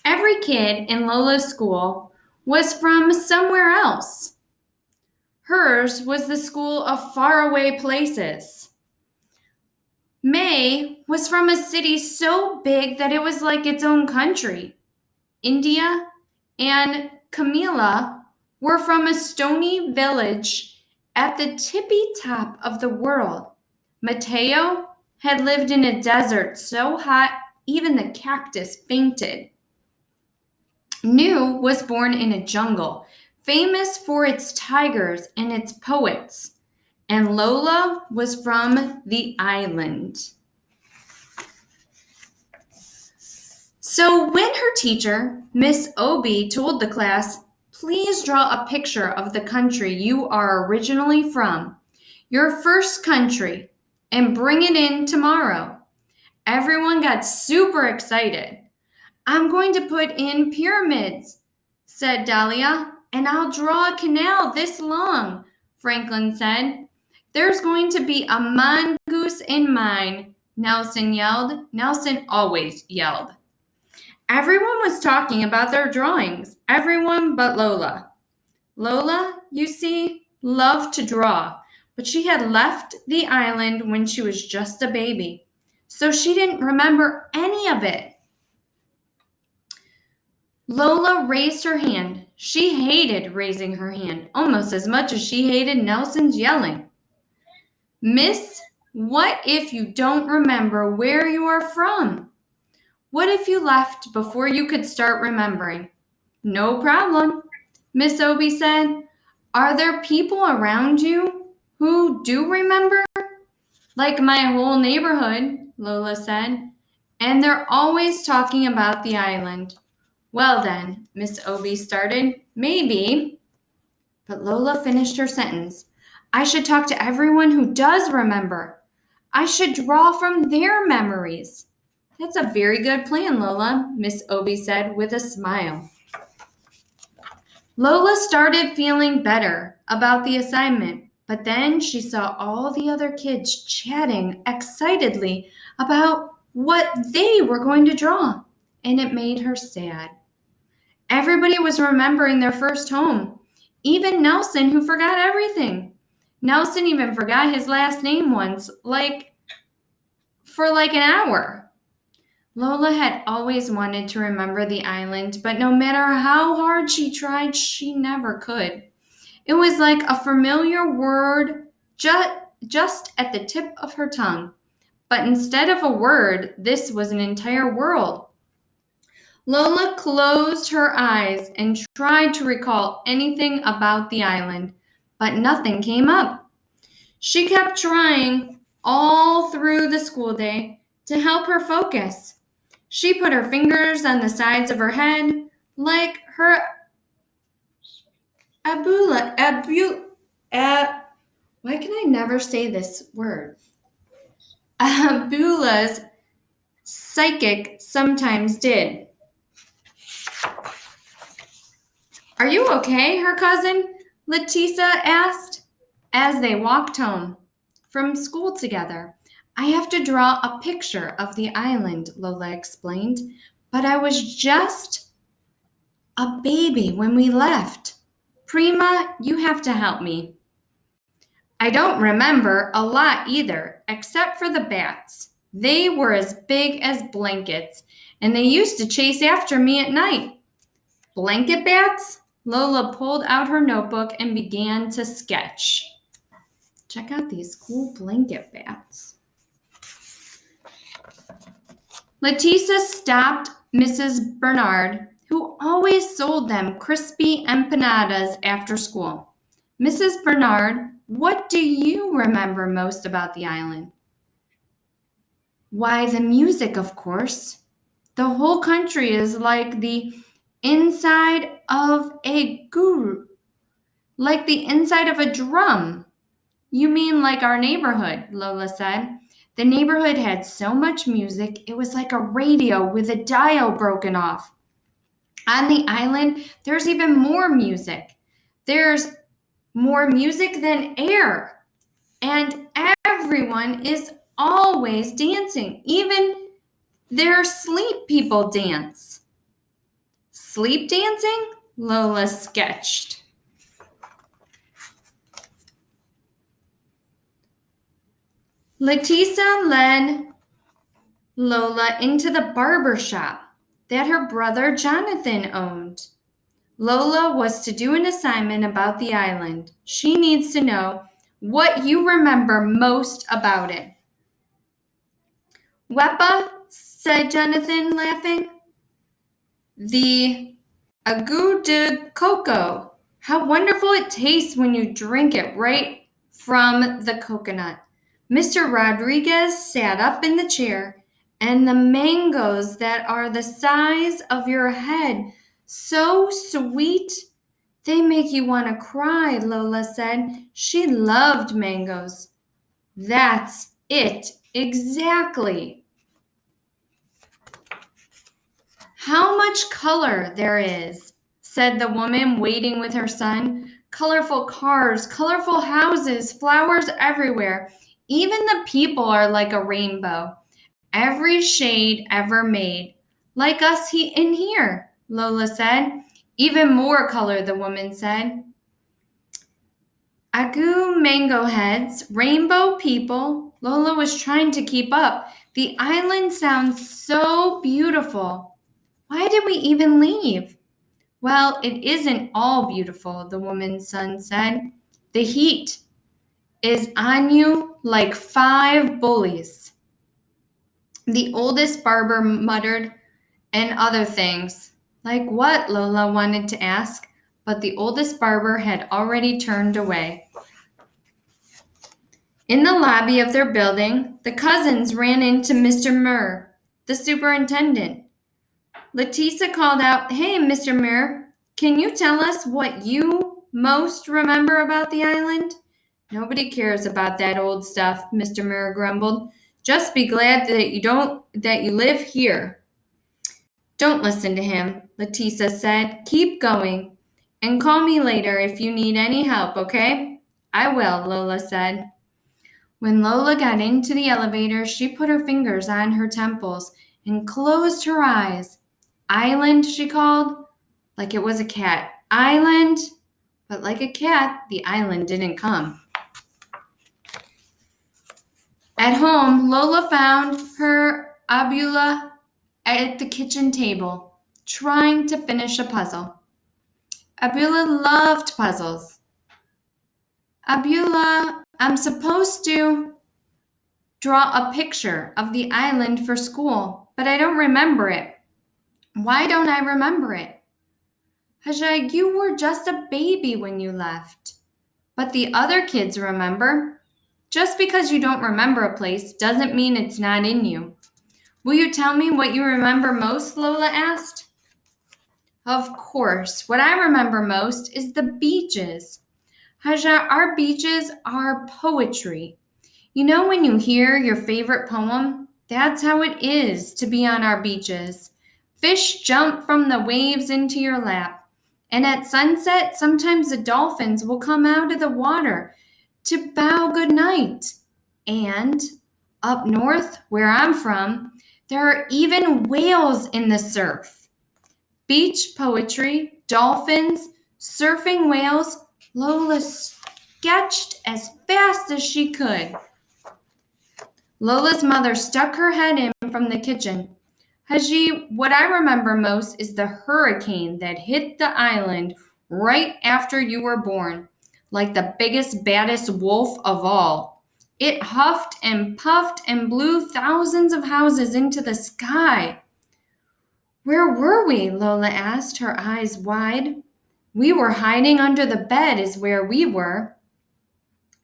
Every kid in Lola's school was from somewhere else. Hers was the school of faraway places. May was from a city so big that it was like its own country. India and Camila were from a stony village at the tippy top of the world. Mateo had lived in a desert so hot even the cactus fainted. New was born in a jungle, famous for its tigers and its poets. And Lola was from the island. So when her teacher, Miss Obi, told the class, please draw a picture of the country you are originally from, your first country, and bring it in tomorrow, everyone got super excited. I'm going to put in pyramids, said Dahlia, and I'll draw a canal this long, Franklin said. There's going to be a mongoose in mine, Nelson yelled. Nelson always yelled. Everyone was talking about their drawings, everyone but Lola. Lola, you see, loved to draw, but she had left the island when she was just a baby, so she didn't remember any of it. Lola raised her hand. She hated raising her hand almost as much as she hated Nelson's yelling. Miss, what if you don't remember where you are from? What if you left before you could start remembering? No problem, Miss Obi said. Are there people around you who do remember? Like my whole neighborhood, Lola said. And they're always talking about the island. Well then, Miss Obi started, maybe. But Lola finished her sentence. I should talk to everyone who does remember. I should draw from their memories. That's a very good plan, Lola, Miss Obi said with a smile. Lola started feeling better about the assignment, but then she saw all the other kids chatting excitedly about what they were going to draw, and it made her sad. Everybody was remembering their first home, even Nelson, who forgot everything. Nelson even forgot his last name once, for an hour. Lola had always wanted to remember the island, but no matter how hard she tried, she never could. It was like a familiar word just at the tip of her tongue. But instead of a word, this was an entire world. Lola closed her eyes and tried to recall anything about the island, but nothing came up. She kept trying all through the school day to help her focus. She put her fingers on the sides of her head like her why can I never say this word? Abula's psychic sometimes did. Are you okay, her cousin, Letisa asked, as they walked home from school together. I have to draw a picture of the island, Lola explained, but I was just a baby when we left. Prima, you have to help me. I don't remember a lot either, except for the bats. They were as big as blankets, and they used to chase after me at night. Blanket bats? Lola pulled out her notebook and began to sketch. Check out these cool blanket bats. Letisa stopped Mrs. Bernard, who always sold them crispy empanadas after school. Mrs. Bernard, what do you remember most about the island? Why, the music, of course. The whole country is like the inside of a guru, like the inside of a drum. You mean like our neighborhood, Lola said. The neighborhood had so much music, it was like a radio with a dial broken off. On the island, there's even more music. There's more music than air. And everyone is always dancing, even Their sleep people dance. Sleep dancing? Lola sketched. Letisa led Lola into the barber shop that her brother Jonathan owned. Lola was to do an assignment about the island. She needs to know what you remember most about it. Wepa, said Jonathan, laughing. The agua de coco. How wonderful it tastes when you drink it right from the coconut. Mr. Rodriguez sat up in the chair, and the mangoes that are the size of your head, so sweet. They make you want to cry, Lola said. She loved mangoes. That's it, exactly. How much color there is, said the woman waiting with her son. Colorful cars, colorful houses, flowers everywhere. Even the people are like a rainbow. Every shade ever made. Like us in here, Lola said. Even more color, the woman said. Agu mango heads, rainbow people. Lola was trying to keep up. The island sounds so beautiful. Why did we even leave? Well, it isn't all beautiful, the woman's son said. The heat is on you like 5 bullies. The oldest barber muttered, and other things. Like what? Lola wanted to ask, but the oldest barber had already turned away. In the lobby of their building, the cousins ran into Mr. Murr, the superintendent. Letisa called out, "Hey, Mr. Murr, can you tell us what you most remember about the island?" "Nobody cares about that old stuff," Mr. Murr grumbled. "Just be glad that you live here." "Don't listen to him," Letisa said. "Keep going, and call me later if you need any help, okay?" "I will," Lola said. When Lola got into the elevator, she put her fingers on her temples and closed her eyes. "Island," she called, like it was a cat. "Island." But like a cat, the island didn't come. At home, Lola found her Abula at the kitchen table, trying to finish a puzzle. Abula loved puzzles. "Abula, I'm supposed to draw a picture of the island for school, but I don't remember it." "Why don't I remember it?" "Haja, you were just a baby when you left." "But the other kids remember." "Just because you don't remember a place doesn't mean it's not in you." "Will you tell me what you remember most?" Lola asked. "Of course. What I remember most is the beaches. Haja, our beaches are poetry. You know when you hear your favorite poem? That's how it is to be on our beaches. Fish jump from the waves into your lap. And at sunset, sometimes the dolphins will come out of the water to bow good night. And up north, where I'm from, there are even whales in the surf. Beach poetry, dolphins, surfing whales. Lola sketched as fast as she could. Lola's mother stuck her head in from the kitchen. "Haji, what I remember most is the hurricane that hit the island right after you were born, like the biggest, baddest wolf of all. It huffed and puffed and blew thousands of houses into the sky." "Where were we?" Lola asked, her eyes wide. "We were hiding under the bed is where we were."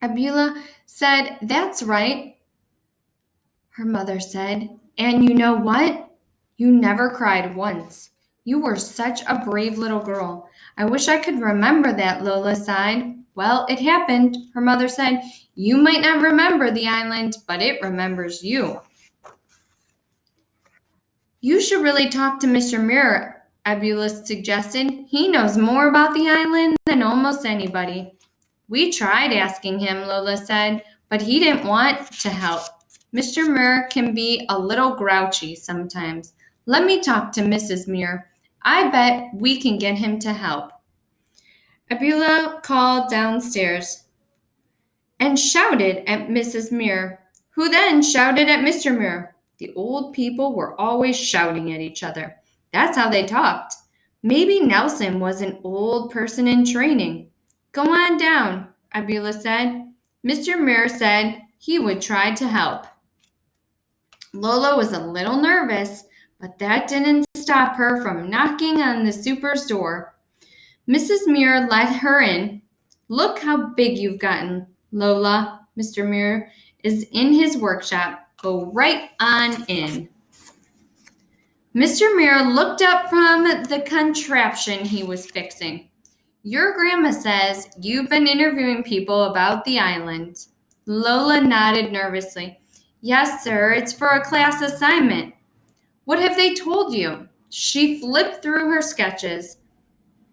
Abula said, "That's right." Her mother said, "And you know what? You never cried once. You were such a brave little girl. I wish I could remember that," Lola sighed. "Well, it happened," her mother said. "You might not remember the island, but it remembers you." "You should really talk to Mr. Muir," Abula suggested. "He knows more about the island than almost anybody." "We tried asking him," Lola said, "but he didn't want to help." Mr. Muir can be a little grouchy sometimes. Let me talk to Mrs. Muir. I bet we can get him to help." Abula called downstairs and shouted at Mrs. Muir, who then shouted at Mr. Muir. The old people were always shouting at each other. That's how they talked. Maybe Nelson was an old person in training. "Go on down," Abula said. Mr. Muir said he would try to help. Lola was a little nervous, but that didn't stop her from knocking on the super's door. Mrs. Muir let her in. "Look how big you've gotten, Lola. Mr. Muir is in his workshop. Go right on in." Mr. Muir looked up from the contraption he was fixing. "Your grandma says you've been interviewing people about the island." Lola nodded nervously. "Yes, sir, it's for a class assignment." "What have they told you?" She flipped through her sketches.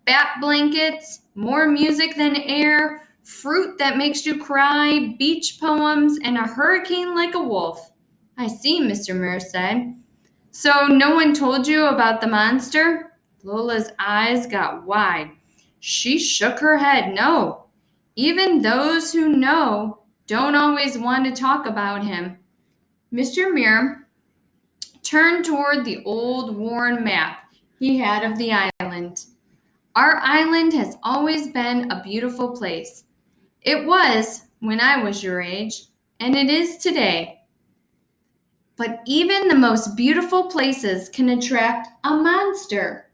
Bat blankets, more music than air, fruit that makes you cry, beach poems, and a hurricane like a wolf. "I see," Mr. Muir said. "So no one told you about the monster?" Lola's eyes got wide. She shook her head. "No. Even those who know don't always want to talk about him." Mr. Muir turned toward the old worn map he had of the island. "Our island has always been a beautiful place. It was when I was your age, and it is today. But even the most beautiful places can attract a monster.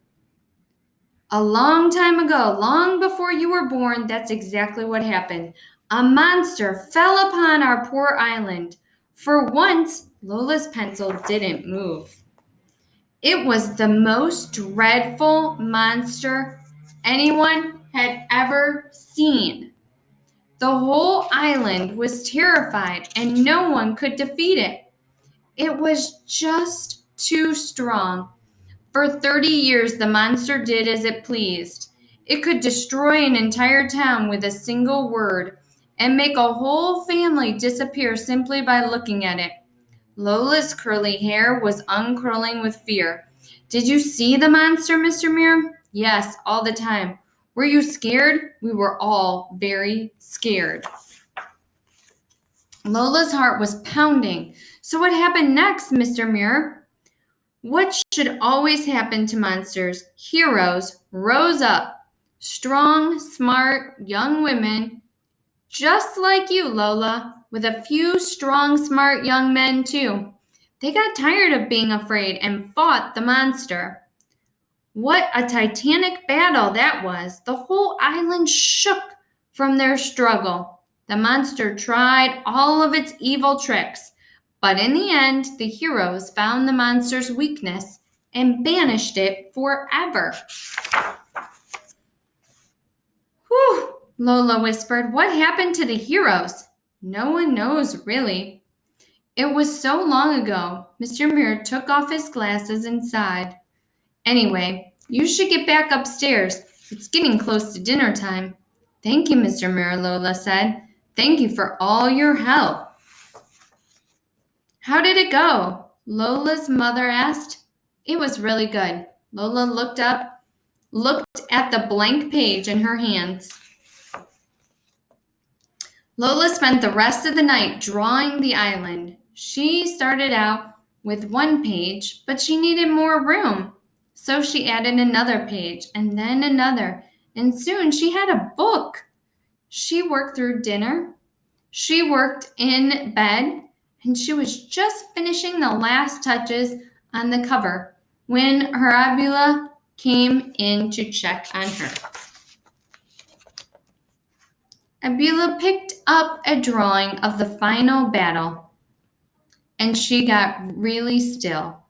A long time ago, long before you were born, that's exactly what happened. A monster fell upon our poor island. For once, Lola's pencil didn't move. It was the most dreadful monster anyone had ever seen. The whole island was terrified, and no one could defeat it. It was just too strong. For 30 years, the monster did as it pleased. It could destroy an entire town with a single word and make a whole family disappear simply by looking at it. Lola's curly hair was uncurling with fear. "Did you see the monster, Mr. Muir?" "Yes, all the time." "Were you scared?" "We were all very scared." Lola's heart was pounding. "So what happened next, Mr. Muir?" What should always happen to monsters? Heroes rose up. Strong, smart, young women, just like you, Lola, with a few strong, smart young men, too. They got tired of being afraid and fought the monster. What a titanic battle that was! The whole island shook from their struggle. The monster tried all of its evil tricks, but in the end, the heroes found the monster's weakness and banished it forever. "Whew," Lola whispered. "What happened to the heroes?" "No one knows, really. It was so long ago." Mr. Muir took off his glasses and sighed. "Anyway, you should get back upstairs. It's getting close to dinner time." "Thank you, Mr. Muir," Lola said. "Thank you for all your help." "How did it go?" Lola's mother asked. "It was really good." Lola looked at the blank page in her hands. Lola spent the rest of the night drawing the island. She started out with one page, but she needed more room. So she added another page and then another, and soon she had a book. She worked through dinner. She worked in bed, and she was just finishing the last touches on the cover when her Abula came in to check on her. Abula picked up a drawing of the final battle, and she got really still.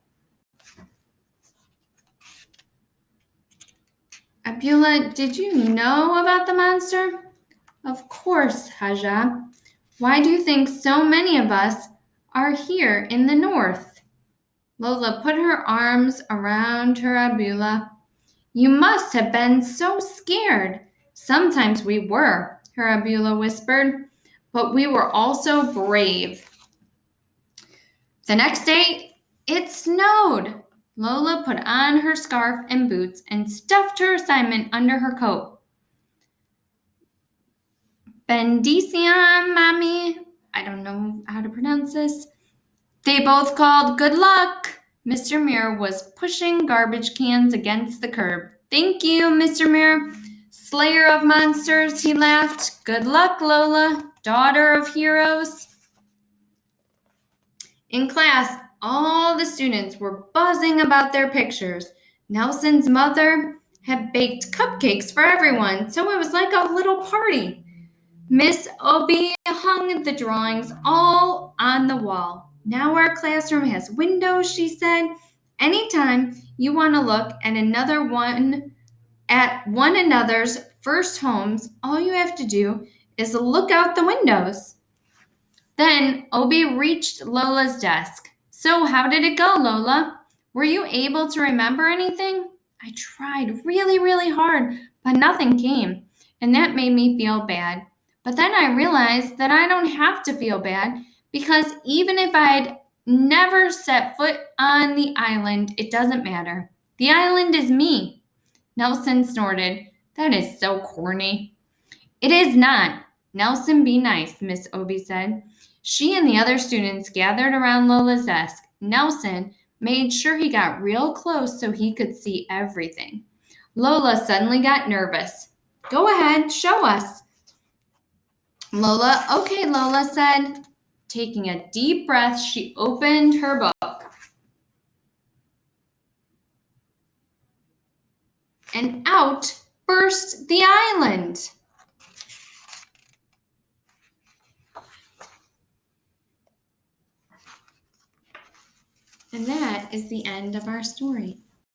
"Abula, did you know about the monster?" "Of course, Haja. Why do you think so many of us are here in the north?" Lola put her arms around her Abula. "You must have been so scared." "Sometimes we were," her Abula whispered, "but we were also brave." The next day, it snowed. Lola put on her scarf and boots and stuffed her assignment under her coat. Bendición, Mommy. I don't know how to pronounce this. They both called good luck. Mr. Muir was pushing garbage cans against the curb. Thank you, Mr. Muir. Slayer of monsters, he laughed. Good luck, Lola, daughter of heroes. In class, all the students were buzzing about their pictures. Nelson's mother had baked cupcakes for everyone, so it was like a little party. Miss Obie hung the drawings all on the wall. Now our classroom has windows, she said. Anytime you want to look at one another's first homes, all you have to do is look out the windows. Then Obie reached Lola's desk. So, how did it go, Lola? Were you able to remember anything? I tried really, really hard, but nothing came, and that made me feel bad. But then I realized that I don't have to feel bad because even if I'd never set foot on the island, it doesn't matter. The island is me. Nelson snorted. That is so corny. It is not. Nelson, be nice, Miss Obie said. She and the other students gathered around Lola's desk. Nelson made sure he got real close so he could see everything. Lola suddenly got nervous. Go ahead, show us. Lola said. Taking a deep breath, she opened her book. And out burst the island. And that is the end of our story.